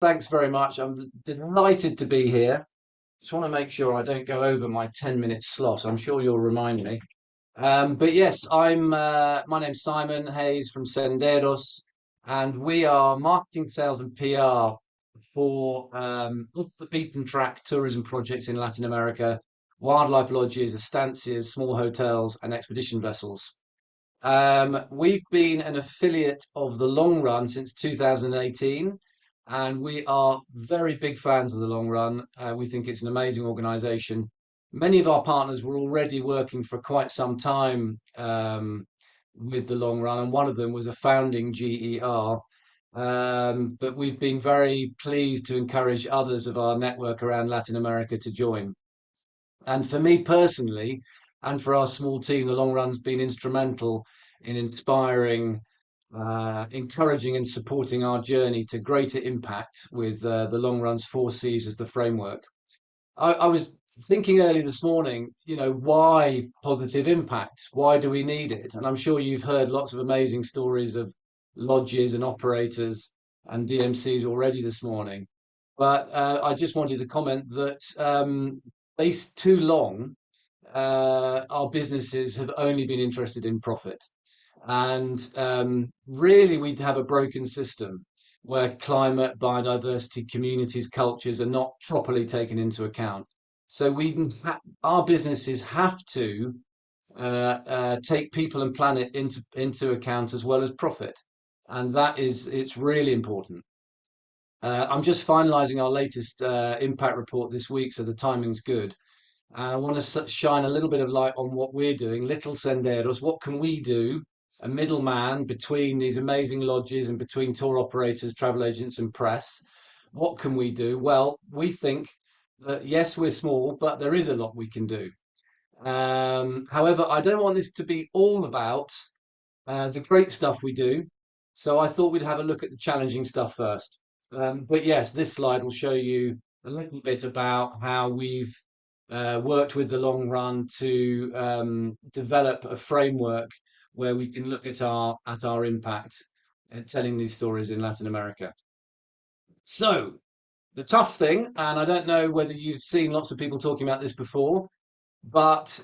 Thanks very much. I'm delighted to be here. Just want to make sure I don't go over my 10-minute slot. I'm sure you'll remind me. But yes, my name's Simon Hayes from Senderos, and we are marketing, sales, and PR for off the beaten track tourism projects in Latin America, wildlife lodges, estancias, small hotels, and expedition vessels. We've been an affiliate of the Long Run since 2018, and we are very big fans of the Long Run. We think it's an amazing organization. Many of our partners were already working for quite some time with the Long Run, and one of them was a founding GER. But we've been very pleased to encourage others of our network around Latin America to join. And for me personally, and for our small team, the Long Run's been instrumental in inspiring, encouraging, and supporting our journey to greater impact with the Long Run's 4Cs as the framework. I was thinking early this morning, why positive impact? Why do we need it? And I'm sure you've heard lots of amazing stories of lodges and operators and DMCs already this morning. But I just wanted to comment that based too long, our businesses have only been interested in profit. And really, we'd have a broken system where climate, biodiversity, communities, cultures are not properly taken into account. So our businesses have to take people and planet into account as well as profit, and it's really important. I'm just finalising our latest impact report this week, so the timing's good. And I want to shine a little bit of light on what we're doing, Little Senderos. What can we do, a middleman between these amazing lodges and between tour operators, travel agents, and press? What can we do? Well, we think that yes, we're small, but there is a lot we can do. However, I don't want this to be all about the great stuff we do. So I thought we'd have a look at the challenging stuff first. But yes, this slide will show you a little bit about how we've worked with the Long Run to develop a framework where we can look at our impact and telling these stories in Latin America. So the tough thing, and I don't know whether you've seen lots of people talking about this before, but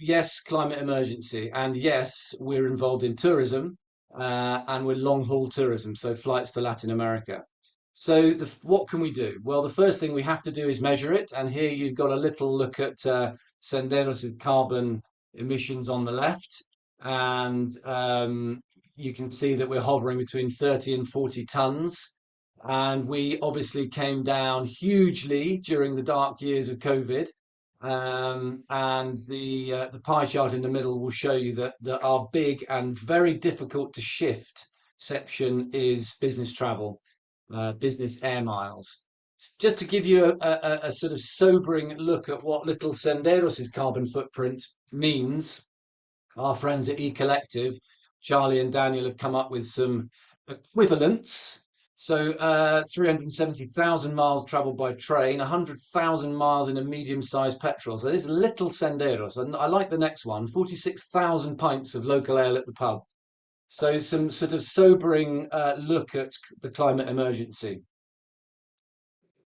yes, climate emergency, and yes, we're involved in tourism, and we're long haul tourism, so flights to Latin America. So what can we do? Well, the first thing we have to do is measure it. And here you've got a little look at Senderos carbon emissions on the left. And you can see that we're hovering between 30 and 40 tons. And we obviously came down hugely during the dark years of COVID. And the pie chart in the middle will show you that our big and very difficult to shift section is business travel. Business air miles. Just to give you a sort of sobering look at what Little Senderos' carbon footprint means, our friends at eCollective, Charlie and Daniel, have come up with some equivalents. So 370,000 miles traveled by train, 100,000 miles in a medium-sized petrol. So this is Little Senderos. And I like the next one, 46,000 pints of local ale at the pub. So some sort of sobering look at the climate emergency.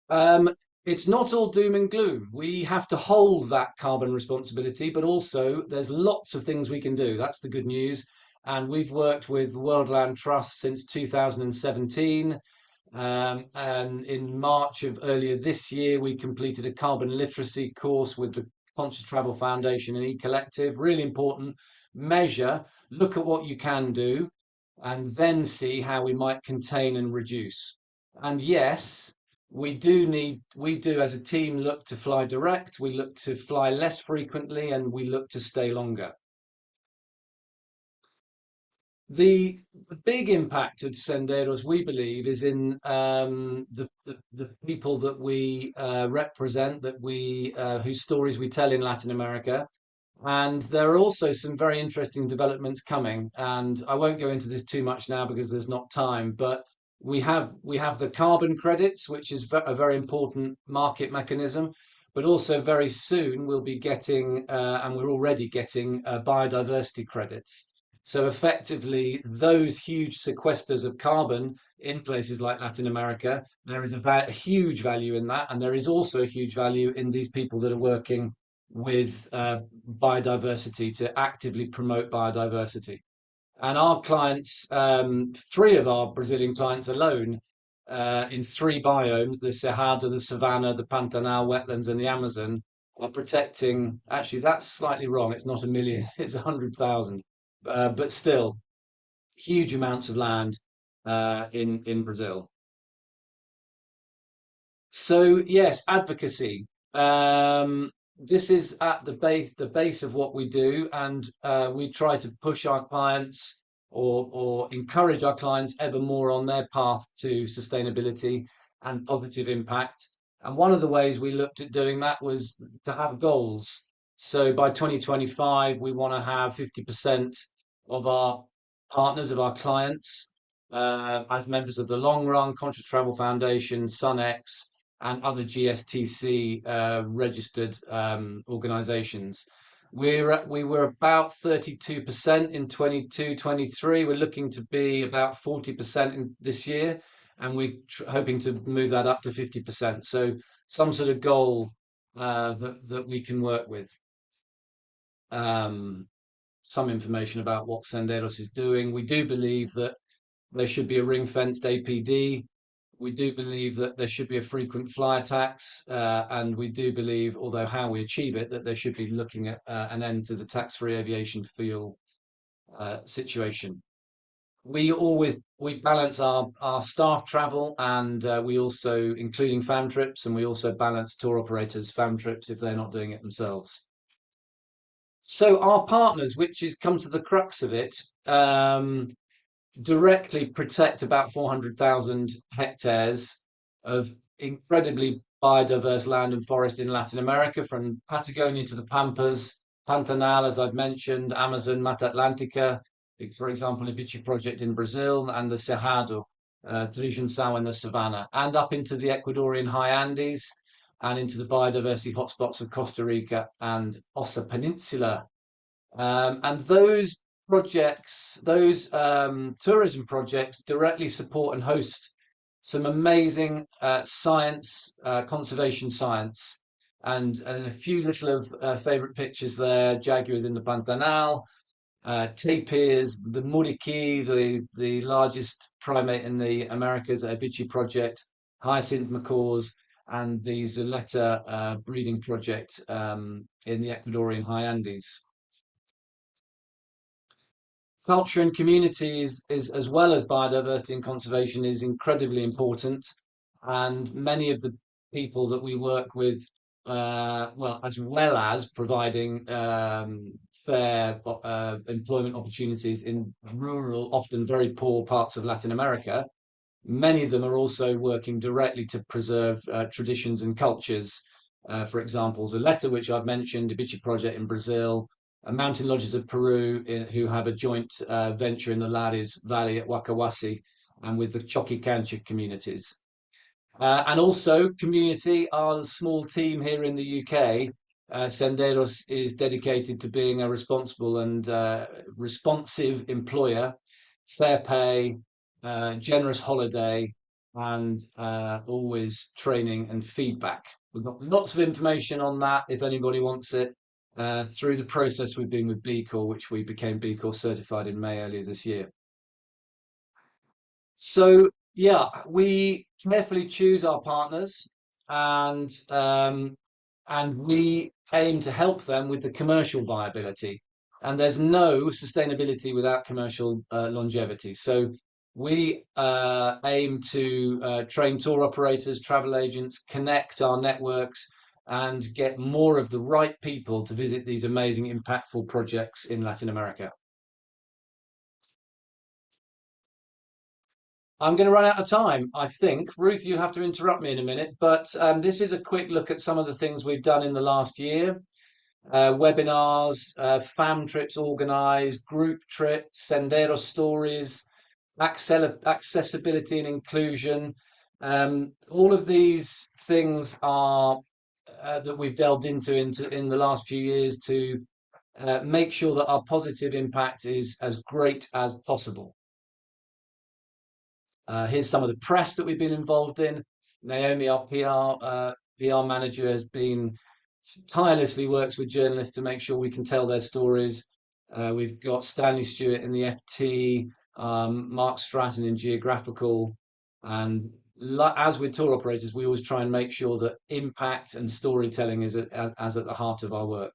It's not all doom and gloom. We have to hold that carbon responsibility, but also there's lots of things we can do. That's the good news. And we've worked with World Land Trust since 2017. And in March of earlier this year, we completed a carbon literacy course with the Conscious Travel Foundation and eCollective. Really important. Measure, look at what you can do, and then see how we might contain and reduce. And yes, we do as a team look to fly direct, we look to fly less frequently, and we look to stay longer. The big impact of Senderos, we believe, is in the people that we represent, whose stories we tell in Latin America. And there are also some very interesting developments coming. And I won't go into this too much now because there's not time, but we have the carbon credits, which is a very important market mechanism, but also very soon we'll be getting, and we're already getting, biodiversity credits. So effectively, those huge sequesters of carbon in places like Latin America, there is a huge value in that, and there is also a huge value in these people that are working with biodiversity to actively promote biodiversity. And our clients, three of our Brazilian clients alone, in three biomes, the Cerrado, the Savannah, the Pantanal wetlands, and the Amazon, are protecting. Actually, that's slightly wrong. It's not a million, it's 100,000. But still, huge amounts of land in Brazil. So yes, advocacy. This is at the base of what we do, and we try to push our clients or encourage our clients ever more on their path to sustainability and positive impact. And one of the ways we looked at doing that was to have goals. So by 2025, we want to have 50% of our partners, of our clients, as members of the Long Run, Conscious Travel Foundation, SunX, and other GSTC registered organizations. We were about 32% in 22, 23. We're looking to be about 40% in this year, and we're hoping to move that up to 50%. So some sort of goal that we can work with. Um, some information about what Senderos is doing. We do believe that there should be a ring-fenced APD. We do believe that there should be a frequent flyer tax, and we do believe, although how we achieve it, that there should be looking at an end to the tax-free aviation fuel situation. We balance our staff travel, and we also, including fam trips, and we also balance tour operators' fam trips if they're not doing it themselves. So our partners, which is come to the crux of it, directly protect about 400,000 hectares of incredibly biodiverse land and forest in Latin America, from Patagonia to the Pampas, Pantanal, as I've mentioned, Amazon, Mata Atlântica, for example, Ibici project in Brazil, and the Cerrado, Trijunçao in the Savannah, and up into the Ecuadorian high Andes and into the biodiversity hotspots of Costa Rica and Osa Peninsula. And those projects, those tourism projects directly support and host some amazing science, conservation science. And there's a few little of favorite pictures there. Jaguars in the Pantanal, tapirs, the muriqui, the largest primate in the Americas, Ibici project, hyacinth macaws, and the Zuleta breeding project in the Ecuadorian high Andes. Culture and community is as well as biodiversity and conservation is incredibly important, and many of the people that we work with, well, as well as providing fair employment opportunities in rural, often very poor parts of Latin America, many of them are also working directly to preserve traditions and cultures. For example, Zoleta, which I've mentioned, Ibici project in Brazil, Mountain Lodges of Peru, who have a joint venture in the Lares Valley at Wakawasi and with the Choquicancha communities. And also community, our small team here in the UK, Senderos is dedicated to being a responsible and responsive employer, fair pay, generous holiday, and always training and feedback. We've got lots of information on that if anybody wants it through the process we've been with B Corp, which we became B Corp certified in May earlier this year. So yeah, we carefully choose our partners, and we aim to help them with the commercial viability. And there's no sustainability without commercial longevity. So we aim to train tour operators, travel agents, connect our networks, and get more of the right people to visit these amazing, impactful projects in Latin America. I'm going to run out of time, I think. Ruth, you have to interrupt me in a minute, but this is a quick look at some of the things we've done in the last year. Webinars, fam trips organized, group trips, Sendero stories, accessibility and inclusion. All of these things are that we've delved into in the last few years to make sure that our positive impact is as great as possible. Here's some of the press that we've been involved in. Naomi, our PR manager, has been tirelessly works with journalists to make sure we can tell their stories. We've got Stanley Stewart in the FT, Mark Stratton in Geographical, and as with tour operators, we always try and make sure that impact and storytelling is as at the heart of our work.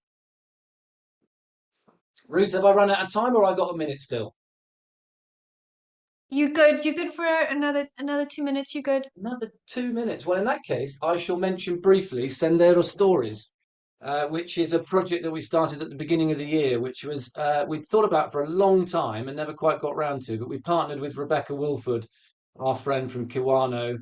Ruth, have I run out of time, or I got a minute still? You good? You good for another 2 minutes? You good? Another 2 minutes. Well, in that case, I shall mention briefly Senderos Stories, which is a project that we started at the beginning of the year, which was we'd thought about for a long time and never quite got round to. But we partnered with Rebecca Wilford, our friend from Kiwano,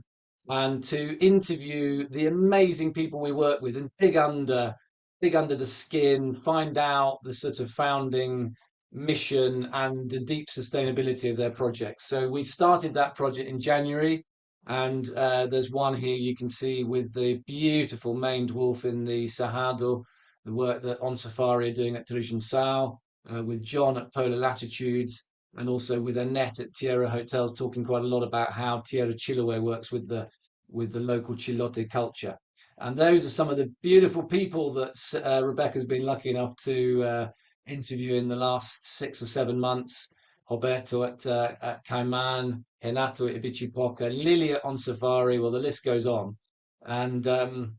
and to interview the amazing people we work with and dig under the skin, find out the sort of founding mission and the deep sustainability of their projects. So we started that project in January, and there's one here you can see with the beautiful maned wolf in the Cerrado, the work that On Safari are doing at Trijensao, with John at Polar Latitudes, and also with Annette at Tierra Hotels, talking quite a lot about how Tierra Chiloé works with the local Chilote culture. And those are some of the beautiful people that Rebecca's been lucky enough to interview in the last 6 or 7 months. Roberto at Cayman, Renato at Ibichipoca, Lily at On Safari. Well, the list goes on. And the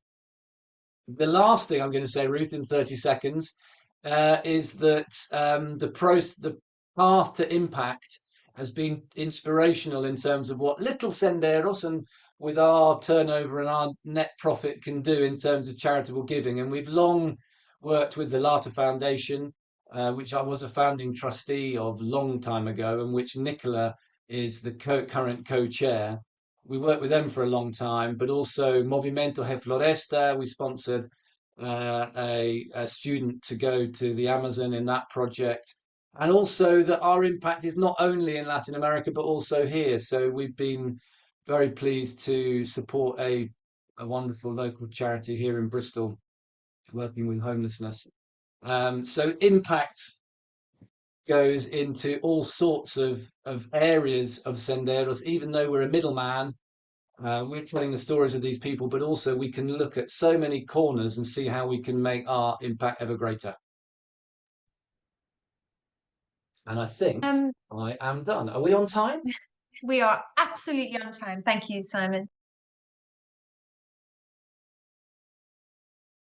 last thing I'm going to say, Ruth, in 30 seconds, is that the path to impact has been inspirational in terms of what little Senderos and with our turnover and our net profit can do in terms of charitable giving. And we've long worked with the Lata Foundation, which I was a founding trustee of long time ago, and which Nicola is the current co-chair. We worked with them for a long time, but also Movimento Refloresta. We sponsored a student to go to the Amazon in that project. And also that our impact is not only in Latin America, but also here. So we've been very pleased to support a wonderful local charity here in Bristol working with homelessness. So impact goes into all sorts of areas of Senderos, even though we're a middleman. We're telling the stories of these people, but also we can look at so many corners and see how we can make our impact ever greater. And I think Um, I am done. Are we on time? we are absolutely on time. Thank you, Simon.